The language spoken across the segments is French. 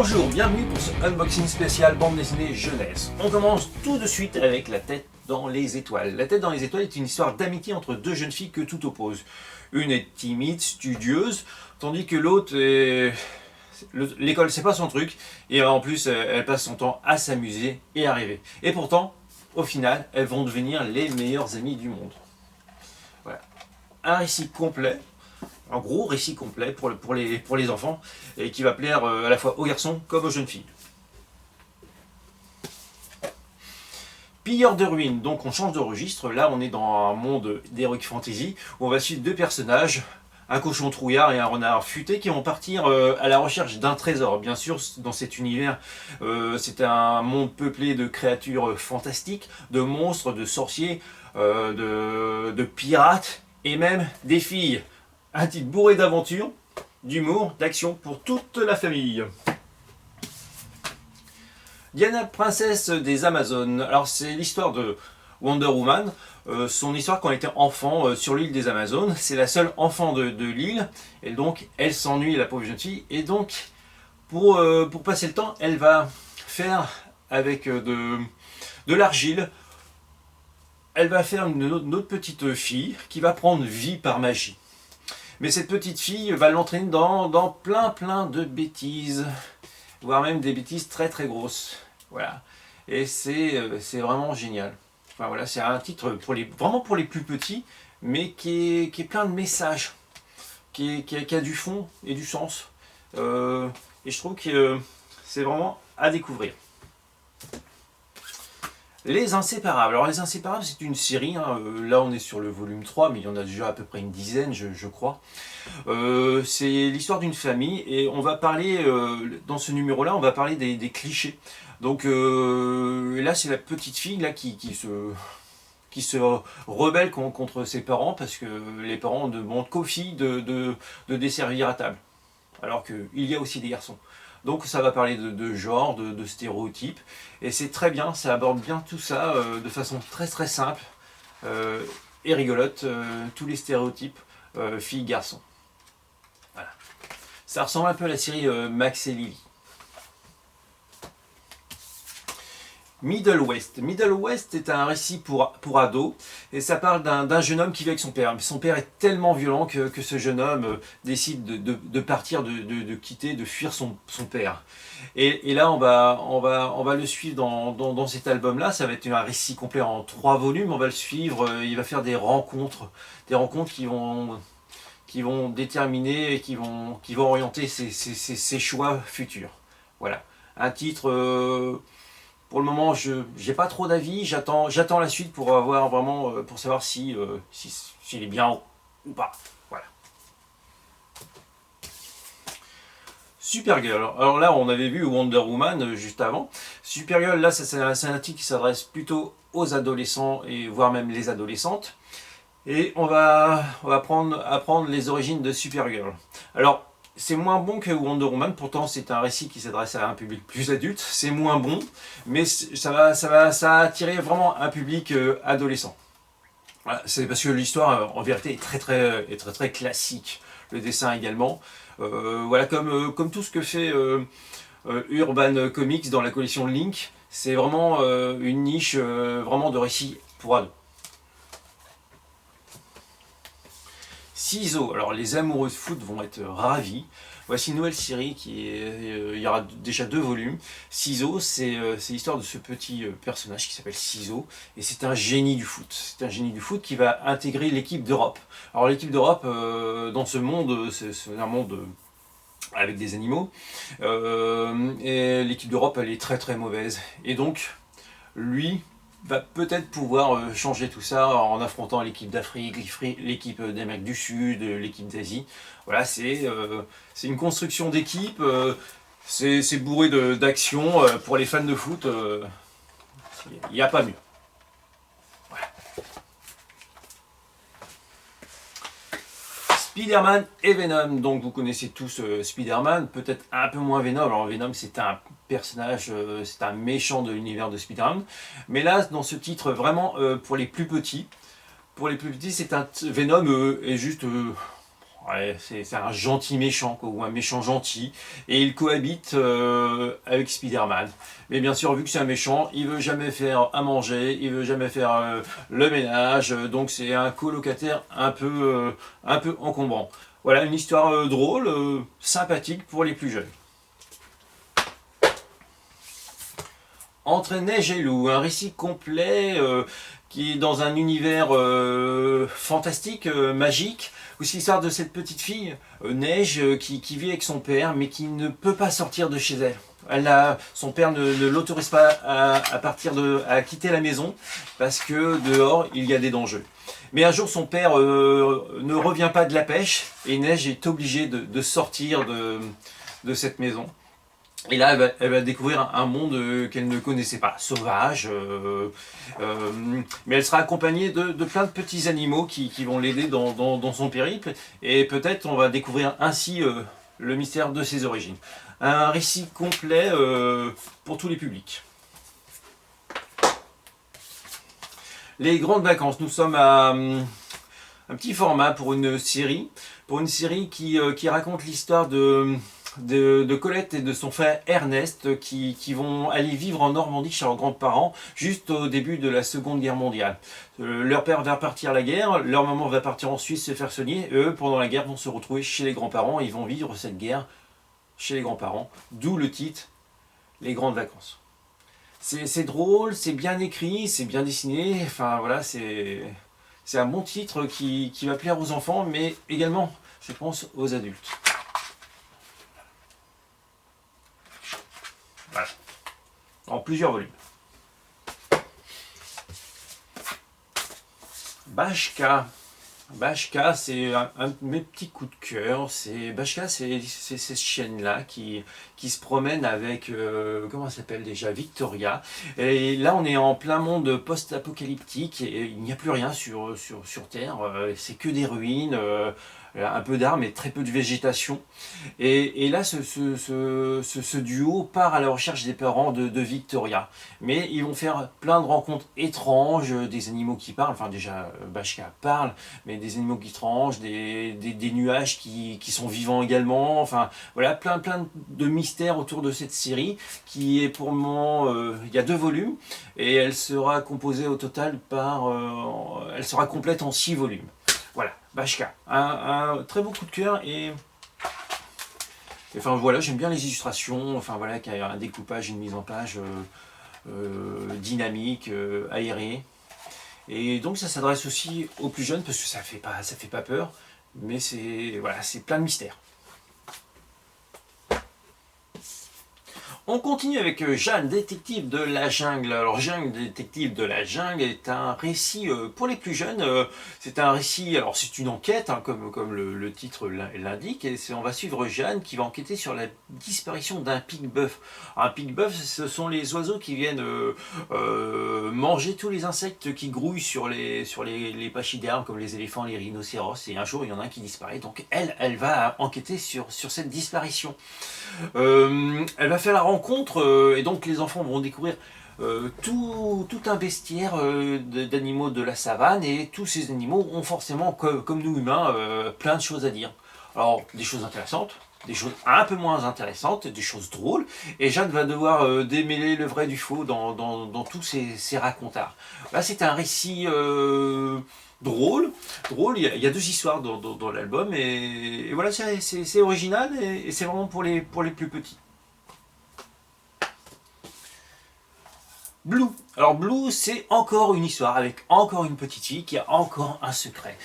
Bonjour, bienvenue pour ce unboxing spécial bande dessinée jeunesse. On commence tout de suite avec La tête dans les étoiles. La tête dans les étoiles est une histoire d'amitié entre deux jeunes filles que tout oppose. Une est timide, studieuse, tandis que l'autre est... L'école c'est pas son truc, et en plus elle passe son temps à s'amuser et à rêver. Et pourtant, au final, elles vont devenir les meilleures amies du monde. Voilà. Un récit complet. Un gros récit complet pour les enfants et qui va plaire à la fois aux garçons comme aux jeunes filles. Pilleurs de ruines, donc on change de registre. Là on est dans un monde d'heroic fantasy où on va suivre deux personnages, un cochon trouillard et un renard futé qui vont partir à la recherche d'un trésor. Bien sûr, dans cet univers, c'est un monde peuplé de créatures fantastiques, de monstres, de sorciers, de pirates et même des filles. Un titre bourré d'aventure, d'humour, d'action pour toute la famille. Diana, princesse des Amazones. Alors c'est l'histoire de Wonder Woman, son histoire quand elle était enfant sur l'île des Amazones. C'est la seule enfant de l'île, et donc elle s'ennuie, la pauvre jeune fille. Et donc pour passer le temps, elle va faire avec de l'argile. Elle va faire une autre petite fille qui va prendre vie par magie. Mais cette petite fille va l'entraîner dans plein de bêtises, voire même des bêtises très grosses. Voilà. Et c'est vraiment génial. Enfin voilà, c'est un titre vraiment pour les plus petits, mais qui est plein de messages, qui a du fond et du sens. Et je trouve que c'est vraiment à découvrir. Les Inséparables. Alors Les Inséparables, c'est une série, hein. Là on est sur le volume 3, mais il y en a déjà à peu près une dizaine, je crois. C'est l'histoire d'une famille, et on va parler, dans ce numéro-là, on va parler des clichés. Donc là c'est la petite fille là, qui se rebelle contre ses parents, parce que les parents ne demandent qu'aux filles de desservir à table. Alors qu'il y a aussi des garçons. Donc ça va parler de genre, de stéréotypes, et c'est très bien, ça aborde bien tout ça de façon très simple et rigolote, tous les stéréotypes filles-garçons. Voilà. Ça ressemble un peu à la série Max et Lily. Middle West. Middle West est un récit pour ados, et ça parle d'un jeune homme qui vit avec son père. Son père est tellement violent que ce jeune homme décide de partir, de quitter, de fuir son père. Et là on va le suivre dans cet album-là. Ça va être un récit complet en 3 volumes. On va le suivre, il va faire des rencontres qui vont déterminer et qui vont orienter ses choix futurs. Voilà. Un titre... Pour le moment, je n'ai pas trop d'avis, j'attends la suite pour avoir vraiment pour savoir s'il est bien ou pas. Voilà. Supergirl. Alors là, on avait vu Wonder Woman juste avant. Supergirl, là, c'est un titre qui s'adresse plutôt aux adolescents et voire même les adolescentes. Et on va apprendre les origines de Supergirl. Alors, c'est moins bon que Wonder Woman, pourtant c'est un récit qui s'adresse à un public plus adulte. C'est moins bon, mais ça va attirer vraiment un public adolescent. Voilà, c'est parce que l'histoire en vérité est très classique. Le dessin également. Voilà, comme tout ce que fait Urban Comics dans la collection Link, c'est vraiment une niche vraiment de récits pour ados. Ciseaux. Alors les amoureux de foot vont être ravis. Voici une nouvelle série il y aura déjà 2 volumes. Ciseaux, c'est l'histoire de ce petit personnage qui s'appelle Ciseaux, et c'est un génie du foot. C'est un génie du foot qui va intégrer l'équipe d'Europe. Alors l'équipe d'Europe, dans ce monde, c'est un monde avec des animaux, et l'équipe d'Europe elle est très mauvaise. Et donc lui va peut-être pouvoir changer tout ça en affrontant l'équipe d'Afrique, l'équipe d'Amérique du Sud, l'équipe d'Asie. Voilà, c'est une construction d'équipe, c'est bourré d'action. Pour les fans de foot, il n'y a pas mieux. Voilà. Spider-Man et Venom. Donc vous connaissez tous Spider-Man, peut-être un peu moins Venom. Alors Venom c'est un personnage, c'est un méchant de l'univers de Spider-Man. Mais là, dans ce titre, vraiment pour les plus petits, c'est un Venom est juste Ouais, c'est un gentil méchant, quoi, ou un méchant gentil, et il cohabite avec Spider-Man. Mais bien sûr, vu que c'est un méchant, il veut jamais faire à manger, il veut jamais faire le ménage, donc c'est un colocataire un peu encombrant. Voilà, une histoire drôle, sympathique pour les plus jeunes. Entre neige et loup, un récit complet qui est dans un univers fantastique, magique. Aussi l'histoire de cette petite fille, Neige, qui vit avec son père, mais qui ne peut pas sortir de chez elle. Son père ne l'autorise pas à quitter la maison parce que dehors il y a des dangers. Mais un jour son père ne revient pas de la pêche et Neige est obligée de sortir de cette maison. Et là, elle va découvrir un monde qu'elle ne connaissait pas, sauvage. Mais elle sera accompagnée de plein de petits animaux qui vont l'aider dans son périple. Et peut-être on va découvrir ainsi le mystère de ses origines. Un récit complet pour tous les publics. Les grandes vacances. Nous sommes à un petit format pour une série. Pour une série qui raconte l'histoire de Colette et de son frère Ernest qui vont aller vivre en Normandie chez leurs grands-parents juste au début de la Seconde Guerre mondiale. Leur père va partir à la guerre, leur maman va partir en Suisse se faire soigner, et eux, pendant la guerre, vont se retrouver chez les grands-parents et ils vont vivre cette guerre chez les grands-parents, d'où le titre Les grandes vacances. C'est drôle, c'est bien écrit, c'est bien dessiné, enfin voilà, c'est un bon titre qui va plaire aux enfants, mais également, je pense, aux adultes. Voilà. En plusieurs volumes. Bashka. Bashka, c'est un de mes petits coups de cœur. Bashka, c'est cette chienne-là qui se promène avec, comment elle s'appelle déjà, Victoria. Et là, on est en plein monde post-apocalyptique et il n'y a plus rien sur Terre. C'est que des ruines, un peu d'arbres et très peu de végétation. Et là, ce duo part à la recherche des parents de Victoria. Mais ils vont faire plein de rencontres étranges, des animaux qui parlent, enfin déjà Bashka parle, mais des animaux qui étranges, des nuages qui sont vivants également, enfin voilà, plein de mystères autour de cette série qui est pour le moment, il y a 2 volumes, et elle sera composée au total elle sera complète en 6 volumes. Voilà, Bashka, un très beau coup de cœur enfin voilà, j'aime bien les illustrations, enfin voilà, qu'il y a un découpage, une mise en page dynamique, aérée. Et donc ça s'adresse aussi aux plus jeunes parce que ça fait pas peur, mais c'est plein de mystères. On continue avec Jeanne, détective de la jungle. Alors Jeanne, détective de la jungle est un récit pour les plus jeunes. C'est un récit, alors c'est une enquête, hein, comme le titre l'indique. Et on va suivre Jeanne qui va enquêter sur la disparition d'un pique-bœuf. Un pique-bœuf, ce sont les oiseaux qui viennent manger tous les insectes qui grouillent sur les pachydermes, comme les éléphants, les rhinocéros. Et un jour, il y en a un qui disparaît. Donc elle va enquêter sur cette disparition. Elle va faire la rencontre et donc les enfants vont découvrir tout un bestiaire d'animaux de la savane, et tous ces animaux ont forcément, comme nous humains, plein de choses à dire. Alors des choses intéressantes, des choses un peu moins intéressantes, des choses drôles, et Jeanne va devoir démêler le vrai du faux dans tous ces racontards. Là c'est un récit drôle, il y a 2 histoires dans l'album, et voilà, c'est original, et c'est vraiment pour les plus petits. Blue. Alors Blue, c'est encore une histoire avec encore une petite fille qui a encore un secret.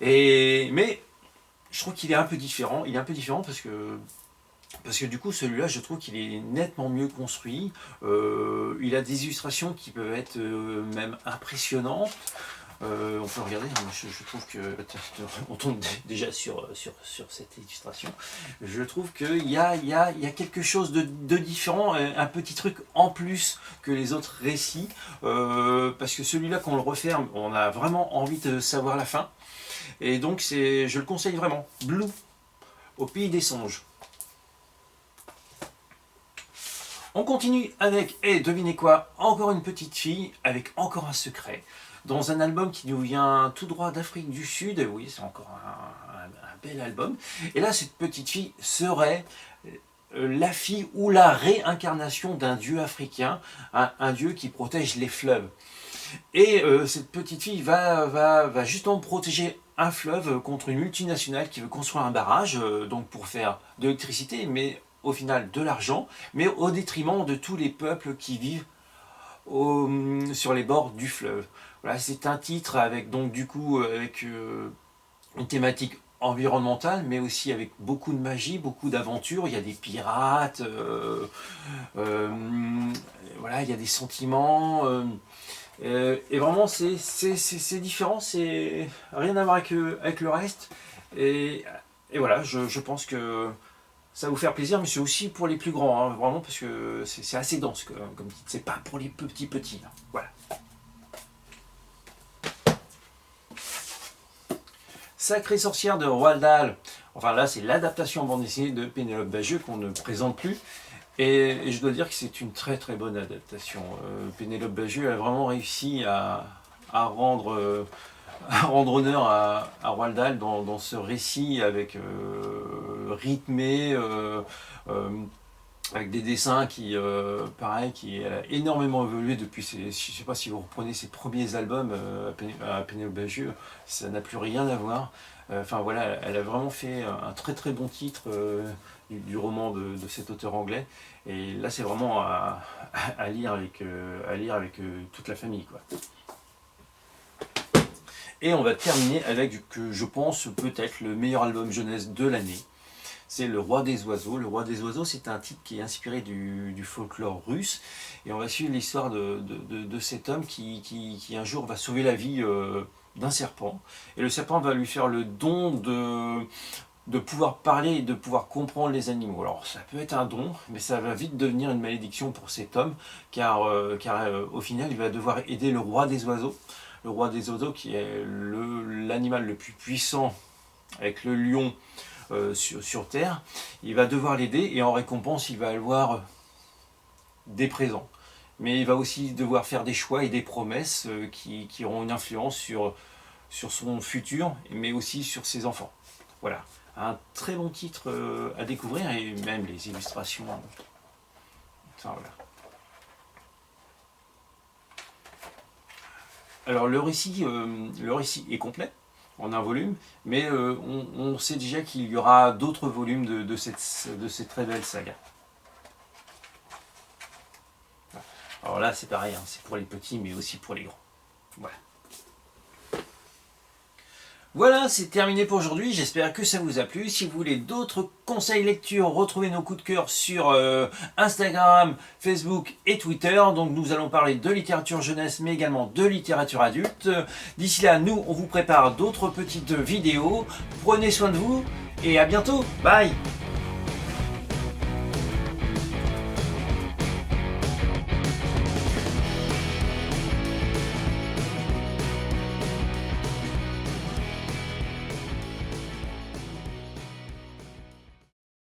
Mais je trouve qu'il est un peu différent. Il est un peu différent parce que du coup, celui-là, je trouve qu'il est nettement mieux construit. Il a des illustrations qui peuvent être même impressionnantes. On peut regarder, je trouve que, on tombe déjà sur cette illustration, je trouve qu'il y a quelque chose de différent, un petit truc en plus que les autres récits, parce que celui-là, quand on le referme, on a vraiment envie de savoir la fin, et donc je le conseille vraiment. Blue, au pays des songes. On continue avec, devinez quoi, encore une petite fille avec encore un secret. Dans un album qui nous vient tout droit d'Afrique du Sud, oui, c'est encore un bel album. Et là, cette petite fille serait la fille ou la réincarnation d'un dieu africain, un dieu qui protège les fleuves. Et cette petite fille va justement protéger un fleuve contre une multinationale qui veut construire un barrage, donc pour faire de l'électricité, mais au final de l'argent, mais au détriment de tous les peuples qui vivent sur les bords du fleuve. Voilà, c'est un titre avec donc du coup avec une thématique environnementale, mais aussi avec beaucoup de magie, beaucoup d'aventures. Il y a des pirates, voilà, il y a des sentiments. Et vraiment, c'est différent, c'est rien à voir avec le reste. Et voilà, je pense que ça va vous faire plaisir, mais c'est aussi pour les plus grands, hein, vraiment, parce que c'est assez dense, comme dit. C'est pas pour les petits. Là. Voilà. Sacrée sorcière de Roald Dahl. Enfin là, c'est l'adaptation en bande dessinée de Pénélope Bagieux qu'on ne présente plus. Et je dois dire que c'est une très très bonne adaptation. Pénélope Bagieux a vraiment réussi à rendre honneur à Roald Dahl dans ce récit avec rythmé, avec des dessins qui, pareil, qui a énormément évolué depuis je ne sais pas si vous reprenez ses premiers albums à Pénélope Bagieux, ça n'a plus rien à voir. Enfin voilà, elle a vraiment fait un très très bon titre du roman de cet auteur anglais. Et là, c'est vraiment à lire avec toute la famille, quoi. Et on va terminer avec, je pense, peut-être le meilleur album jeunesse de l'année. C'est Le Roi des Oiseaux. Le Roi des Oiseaux, c'est un titre qui est inspiré du folklore russe. Et on va suivre l'histoire de cet homme qui un jour va sauver la vie d'un serpent. Et le serpent va lui faire le don de pouvoir parler et de pouvoir comprendre les animaux. Alors ça peut être un don, mais ça va vite devenir une malédiction pour cet homme, car au final il va devoir aider le roi des oiseaux. Le roi des oiseaux qui est l'animal le plus puissant avec le lion sur Terre. Il va devoir l'aider et en récompense il va avoir des présents. Mais il va aussi devoir faire des choix et des promesses qui auront une influence sur son futur, mais aussi sur ses enfants. Voilà. Un très bon titre à découvrir et même les illustrations. Enfin, voilà. Alors le récit est complet en un volume, mais on sait déjà qu'il y aura d'autres volumes de cette très belle saga. Alors là c'est pareil, hein, c'est pour les petits mais aussi pour les grands. Voilà. Voilà, c'est terminé pour aujourd'hui, j'espère que ça vous a plu. Si vous voulez d'autres conseils lecture, retrouvez nos coups de cœur sur Instagram, Facebook et Twitter. Donc nous allons parler de littérature jeunesse, mais également de littérature adulte. D'ici là, nous, on vous prépare d'autres petites vidéos. Prenez soin de vous et à bientôt. Bye!